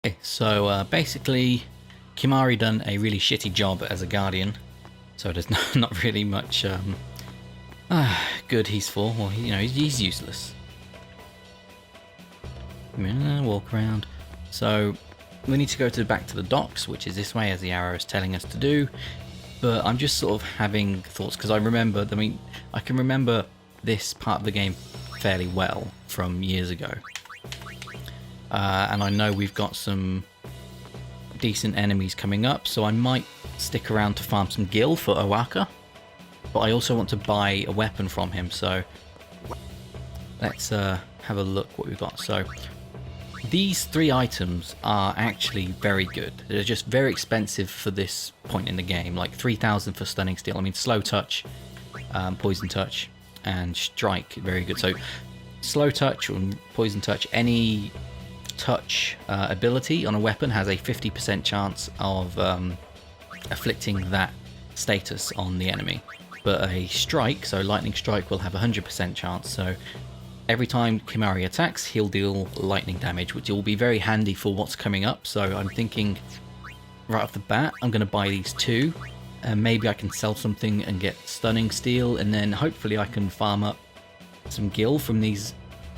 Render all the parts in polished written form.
Okay, so basically, Kimari done a really shitty job as a guardian, so there's not really much good he's for. Well, he's useless. Walk around. So we need to go back to the docks, which is this way, as the arrow is telling us to do. But I'm just sort of having thoughts because I can remember this part of the game fairly well from years ago. And I know we've got some decent enemies coming up, so I might stick around to farm some gil for Owaka. But I also want to buy a weapon from him, so let's have a look what we've got. So these 3 items are actually very good. They're just very expensive for this point in the game, like 3,000 for Stunning Steel. I mean, Slow Touch, Poison Touch, and Strike, very good. So Slow Touch or Poison Touch, any touch ability on a weapon has a 50% chance of afflicting that status on the enemy. But a strike, so lightning strike, will have a 100% chance. So every time Kimari attacks, he'll deal lightning damage, which will be very handy for what's coming up. So I'm thinking right off the bat, I'm going to buy these 2, and maybe I can sell something and get Stunning Steel, and then hopefully I can farm up some gil from these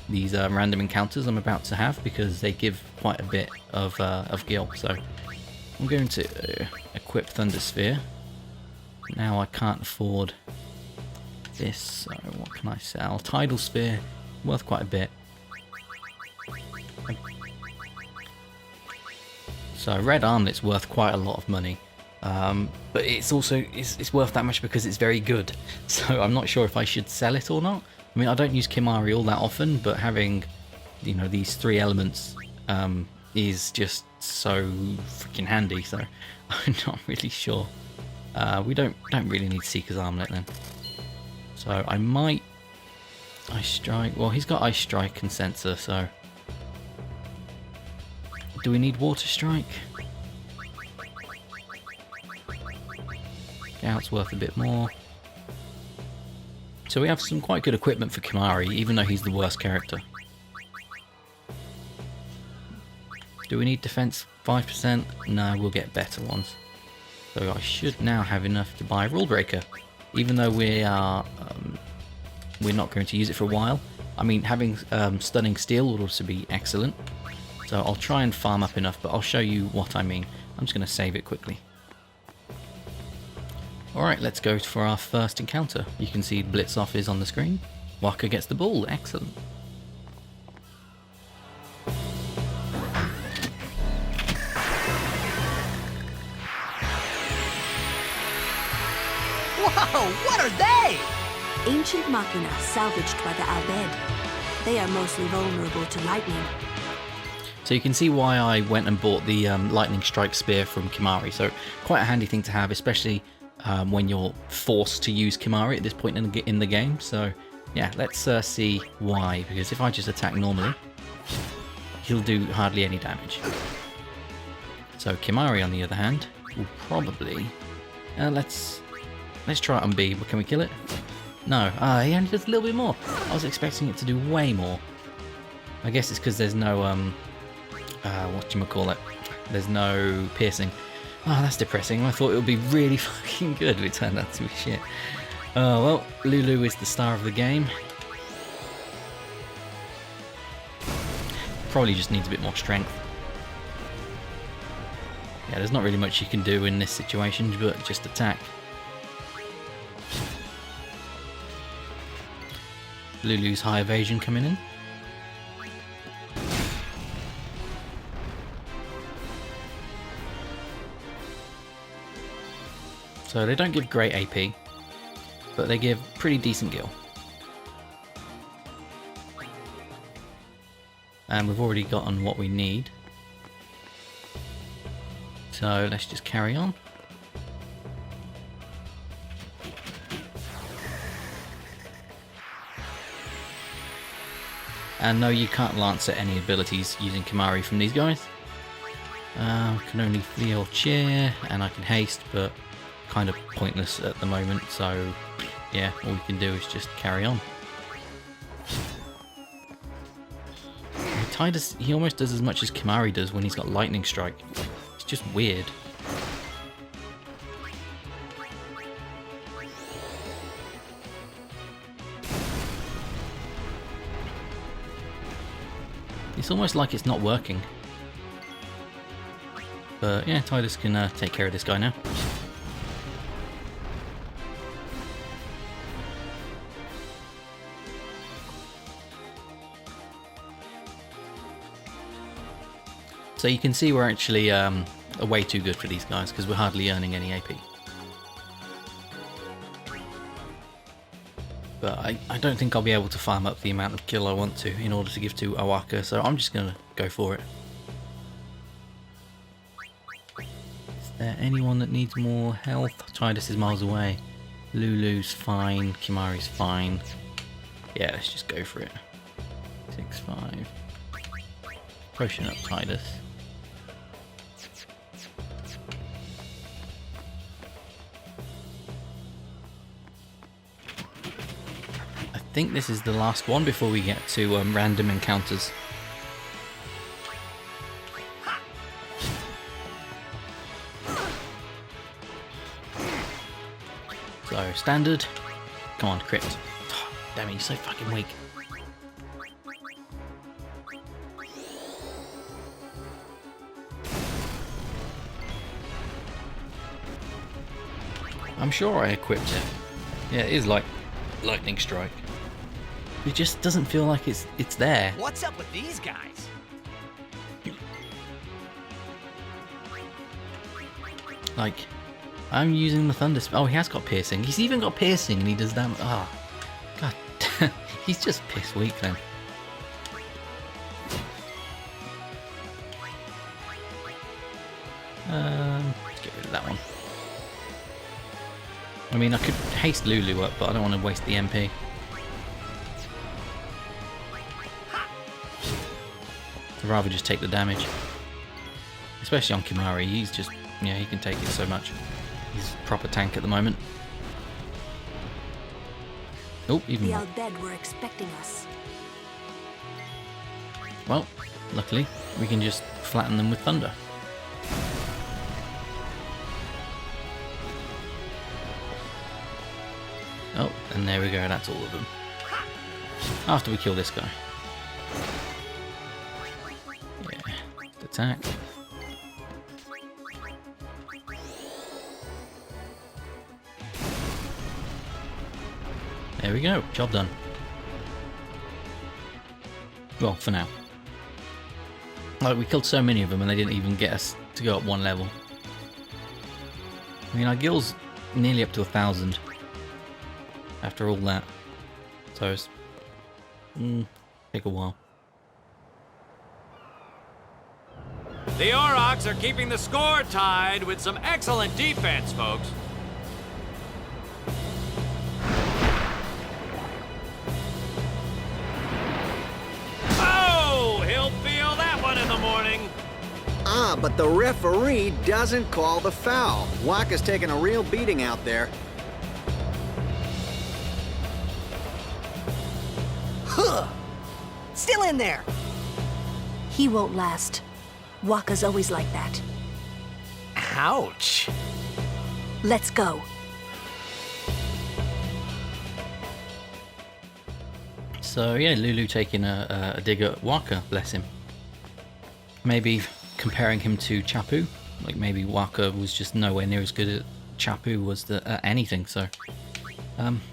random encounters I'm about to have, because they give quite a bit of gil. So I'm going to equip Thunder Sphere. Now I can't afford this, so what can I sell? Tidal Spear, worth quite a bit. So Red Armlet's worth quite a lot of money, but it's also it's worth that much because it's very good. So I'm not sure if I should sell it or not. I mean, I don't use Kimari all that often, but having these 3 elements is just so freaking handy. So I'm not really sure. We don't really need Seeker's Armlet then. So I might Ice Strike. Well, he's got Ice Strike and Sensor, so do we need Water Strike? Gout's worth a bit more. So we have some quite good equipment for Kimari, even though he's the worst character. Do we need defense 5%? No, we'll get better ones. So I should now have enough to buy Rule Breaker, even though we're not going to use it for a while. I mean, having Stunning Steel would also be excellent. So I'll try and farm up enough, but I'll show you what I mean. I'm just going to save it quickly. Alright, let's go for our first encounter. You can see Blitz Off is on the screen. Waka gets the ball, excellent. Whoa, what are they? Ancient machina salvaged by the Albed. They are mostly vulnerable to lightning. So you can see why I went and bought the Lightning Strike Spear from Kimari. So quite a handy thing to have, especially when you're forced to use Kimari at this point in the game. So yeah, let's see why. Because if I just attack normally, he'll do hardly any damage. So Kimari, on the other hand, will probably... let's try it on B, but can we kill it? No. He only does a little bit more. I was expecting it to do way more. I guess it's because there's no, whatchamacallit? There's no piercing. Oh, that's depressing. I thought it would be really fucking good, but it turned out to be shit. Well, Lulu is the star of the game. Probably just needs a bit more strength. Yeah, there's not really much you can do in this situation, but just attack. Lulu's high evasion coming in. So they don't give great AP, but they give pretty decent gil. And we've already gotten what we need. So let's just carry on. And no, you can't lance at any abilities using Kimari from these guys. I can only flee or cheer, and I can haste, but kind of pointless at the moment, so yeah, all we can do is just carry on. Tidus, he almost does as much as Kimari does when he's got Lightning Strike. It's just weird. It's almost like it's not working. But yeah, Tidus can take care of this guy now. So you can see we're actually way too good for these guys because we're hardly earning any AP. But I don't think I'll be able to farm up the amount of kill I want to in order to give to Owaka, so I'm just going to go for it. Is there anyone that needs more health? Tidus is miles away. Lulu's fine. Kimari's fine. Yeah, let's just go for it. 6-5. Potion up Tidus. I think this is the last one before we get to random encounters. So, standard. Come on, crit. Oh, damn it, you're so fucking weak. I'm sure I equipped it. Yeah, it is like Lightning Strike. It just doesn't feel like it's there. What's up with these guys? Like, I'm using the Thunder... Oh, he has got piercing. He's even got piercing and he does damage. Oh, God. He's just piss weak then. Let's get rid of that one. I mean, I could haste Lulu up, but I don't want to waste the MP. I'd rather just take the damage. Especially on Kimari, he's just... Yeah, he can take it so much. He's a proper tank at the moment. Oh, even The more. Albed were expecting us. Well, luckily, we can just flatten them with Thunder. Oh, and there we go, that's all of them. After we kill this guy. Yeah, attack. There we go, job done. Well, for now. Like, we killed so many of them and they didn't even get us to go up one level. I mean, our guild's nearly up to 1,000 after all that. So it's... take a while. The Aurochs are keeping the score tied with some excellent defense, folks. Oh, he'll feel that one in the morning. Ah, but the referee doesn't call the foul. Waka's taking a real beating out there. Huh! Still in there! He won't last. Waka's always like that. Ouch! Let's go. So yeah, Lulu taking a dig at Waka, bless him. Maybe comparing him to Chapu. Like maybe Waka was just nowhere near as good at Chapu was at anything, so...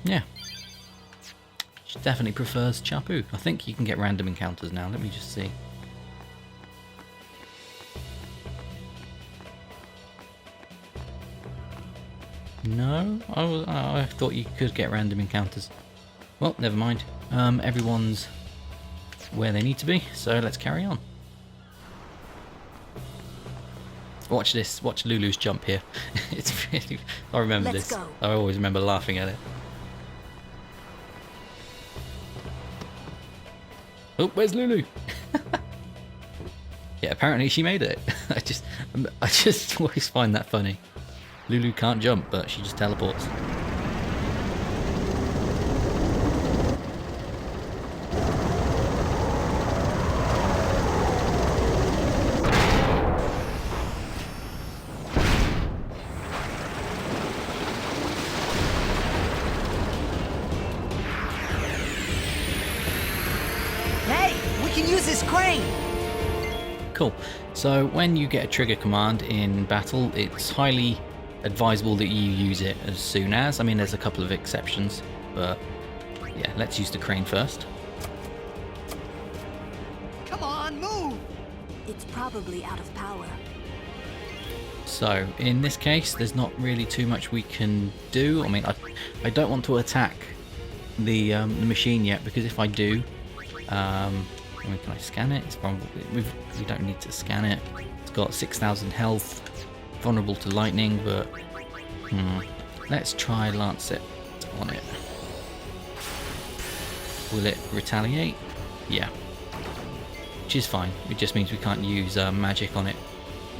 yeah. She definitely prefers Chapu. I think you can get random encounters now, let me just see. No? I thought you could get random encounters. Well, never mind. Everyone's where they need to be, so let's carry on. Watch this. Watch Lulu's jump here. It's really... I remember Let's this. go. I always remember laughing at it. Oh, where's Lulu? Yeah, apparently she made it. I just always find that funny. Lulu can't jump, but she just teleports. Cool. So when you get a trigger command in battle, it's highly advisable that you use it as soon as. I mean, there's a couple of exceptions, but yeah, let's use the crane first. Come on, move! It's probably out of power. So in this case, there's not really too much we can do. I mean, I don't want to attack the machine yet, because if I do, I mean, can I scan it? It's probably, we don't need to scan it. It's got 6,000 health, vulnerable to lightning, but let's try Lancet on it. Will it retaliate? Yeah, which is fine. It just means we can't use magic on it,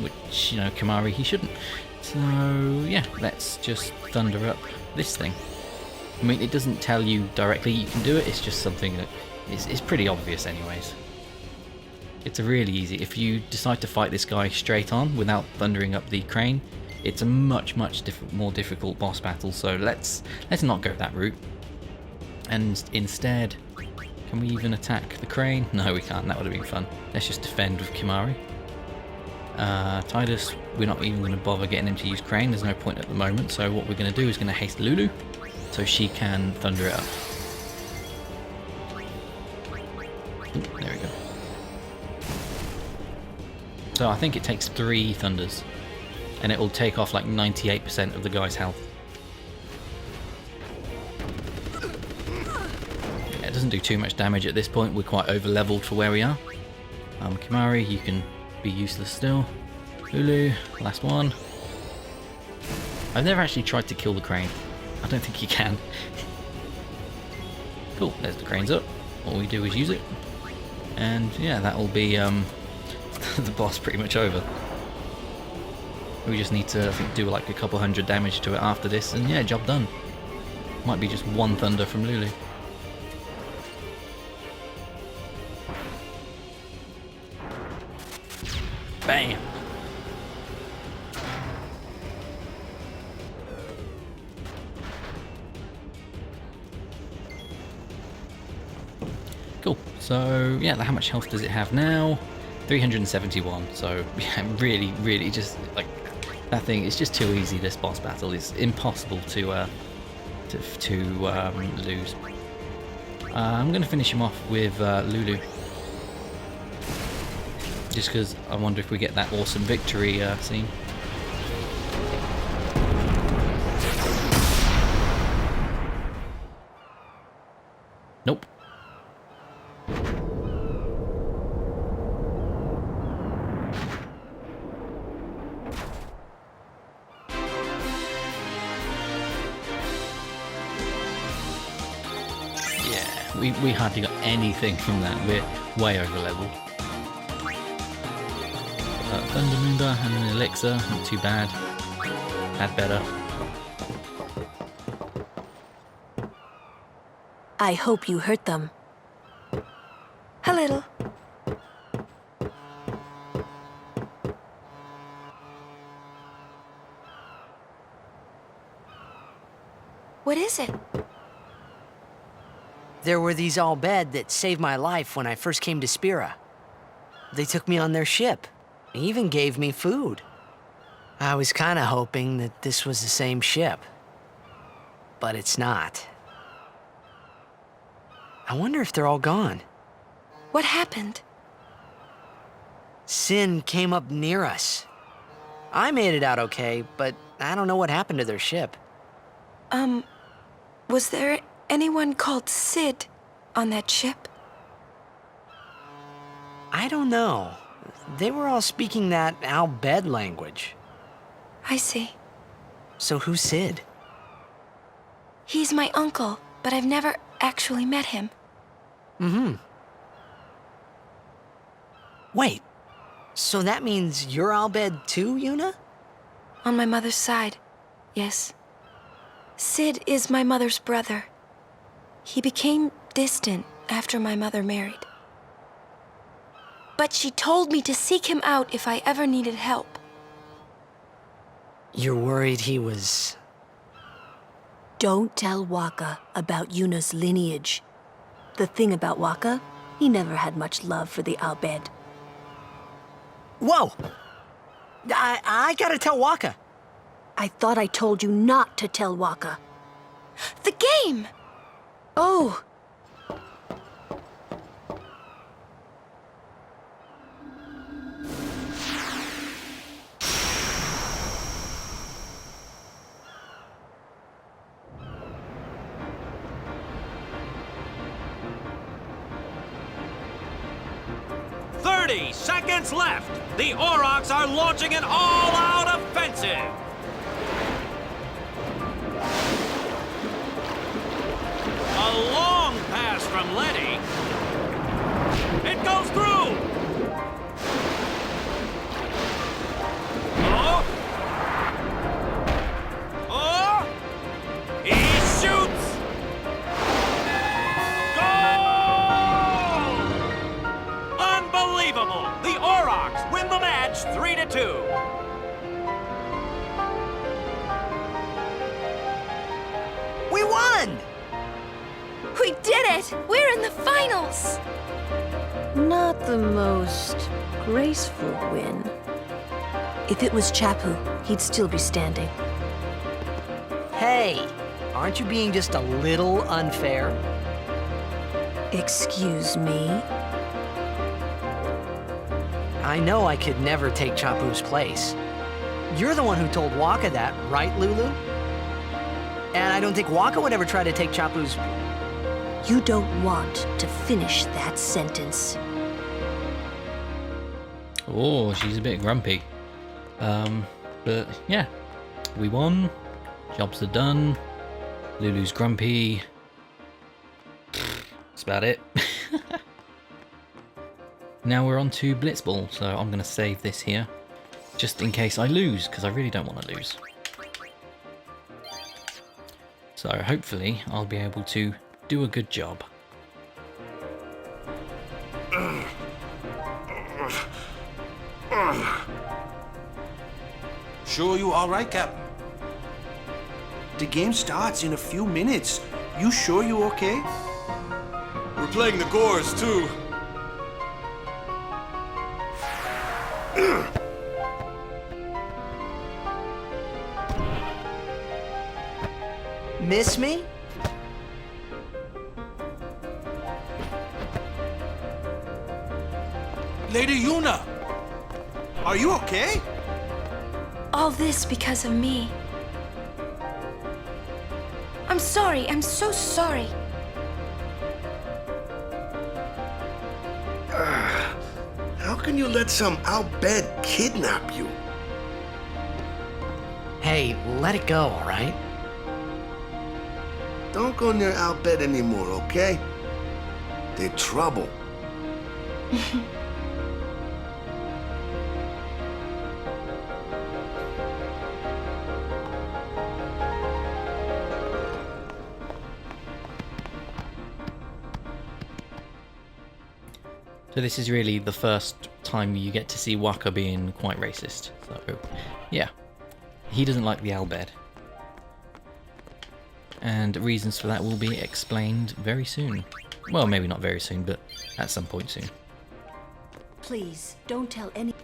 which, you know, Kimahri, he shouldn't. So yeah, let's just thunder up this thing. I mean, it doesn't tell you directly you can do it, it's just something that is pretty obvious anyways. It's a really easy, if you decide to fight this guy straight on without thundering up the crane, it's a much more difficult boss battle, so let's not go that route. And instead, can we even attack the crane? No, we can't, that would have been fun. Let's just defend with Kimahri. Tidus, we're not even going to bother getting him to use crane, there's no point at the moment, so what we're going to do is going to haste Lulu, so she can thunder it up. Ooh, there we go. So I think it takes 3 thunders, and it will take off like 98% of the guy's health. Yeah, it doesn't do too much damage at this point, we're quite over leveled for where we are. Kimahri, you can be useless still. Lulu, last one. I've never actually tried to kill the crane. I don't think you can. Cool, there's the cranes up. All we do is use it. And yeah, that'll be the boss pretty much over. We just need to, I think, do like a couple hundred damage to it after this, and yeah, job done. Might be just 1 thunder from Lulu. Bam! Cool. So yeah, how much health does it have now? 371. So yeah, really just like that thing. It's just too easy. This boss battle is impossible to lose. I'm gonna finish him off with Lulu, just because I wonder if we get that awesome victory scene. Nope. We hardly got anything from that. We're way over level. Thunder Moomba and an elixir, not too bad. Had better. I hope you hurt them. A little. What is it? There were these Albed that saved my life when I first came to Spira. They took me on their ship, even gave me food. I was kinda hoping that this was the same ship, but it's not. I wonder if they're all gone. What happened? Sin came up near us. I made it out okay, but I don't know what happened to their ship. Was there anyone called Sid on that ship? I don't know. They were all speaking that Albed language. I see. So who's Sid? He's my uncle, but I've never actually met him. Wait, so that means you're Albed too, Yuna? On my mother's side, yes. Sid is my mother's brother. He became distant after my mother married. But she told me to seek him out if I ever needed help. You're worried he was... Don't tell Waka about Yuna's lineage. The thing about Waka, he never had much love for the Albed. Whoa! I gotta tell Waka. I thought I told you not to tell Waka. The game! Oh, Seconds left. The Aurochs are launching an all-out offensive. A long pass from Letty. It goes through. Oh. Oh. He shoots. Goal! Unbelievable. The Aurochs win the match 3-2. We won! We did it! We're in the finals! not the most graceful win. If it was Chapu, he'd still be standing. Hey, aren't you being just a little unfair? Excuse me? I know I could never take Chapu's place. You're the one who told Waka that, right, Lulu? And I don't think Waka would ever try to take Chapu's... You don't want to finish that sentence. Oh, she's a bit grumpy. But yeah, we won. Jobs are done. Lulu's grumpy. That's about it. Now we're on to Blitzball, so I'm going to save this here, just in case I lose, because I really don't want to lose. So hopefully I'll be able to do a good job. Sure you all right, Captain? The game starts in a few minutes. You sure you okay? We're playing the Gores, too. Miss me? Lady Yuna! Are you okay? All this because of me. I'm sorry. I'm so sorry. How can you let some Al-Bed kidnap you? Hey, let it go, all right? Don't go near Al-Bed anymore, okay? They're trouble. So this is really the first time you get to see Waka being quite racist. So yeah, he doesn't like the Al-Bed. And reasons for that will be explained very soon. Well, maybe not very soon, but at some point soon. Please, don't tell any...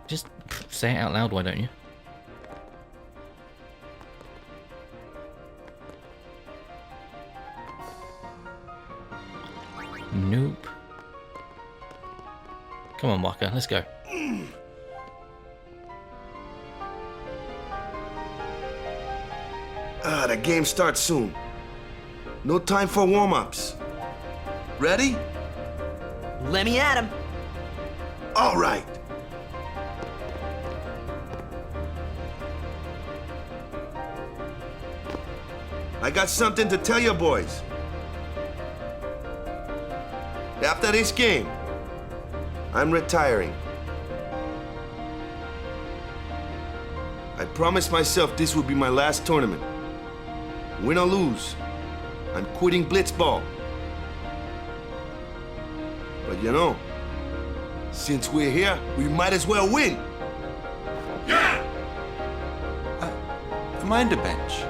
Just say it out loud, why don't you? Nope. Come on, Waka, let's go. The game starts soon. No time for warm-ups. Ready? Let me at him. All right. I got something to tell you boys. After this game, I'm retiring. I promised myself this would be my last tournament. Win or lose, I'm quitting Blitzball. But you know, since we're here, we might as well win. Yeah! Mind the bench.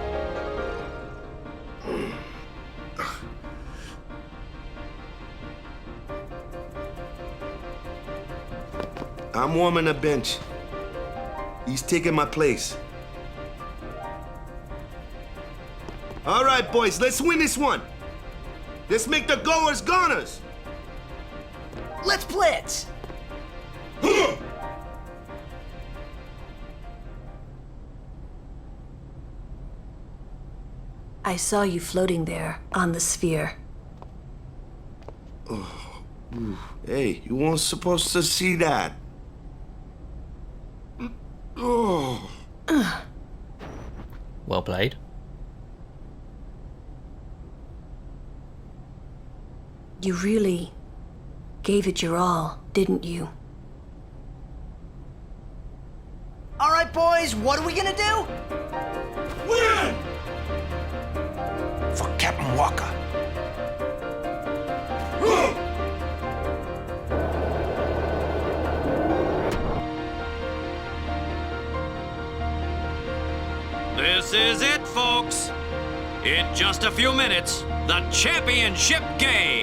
I'm warming a bench. He's taking my place. All right, boys, let's win this one. Let's make the goers goners. Let's blitz! I saw you floating there on the sphere. Hey, you weren't supposed to see that. Oh. Well played. You really gave it your all, didn't you? All right, boys, what are we gonna do? Win! For Captain Walker. This is it, folks. In just a few minutes, the championship game.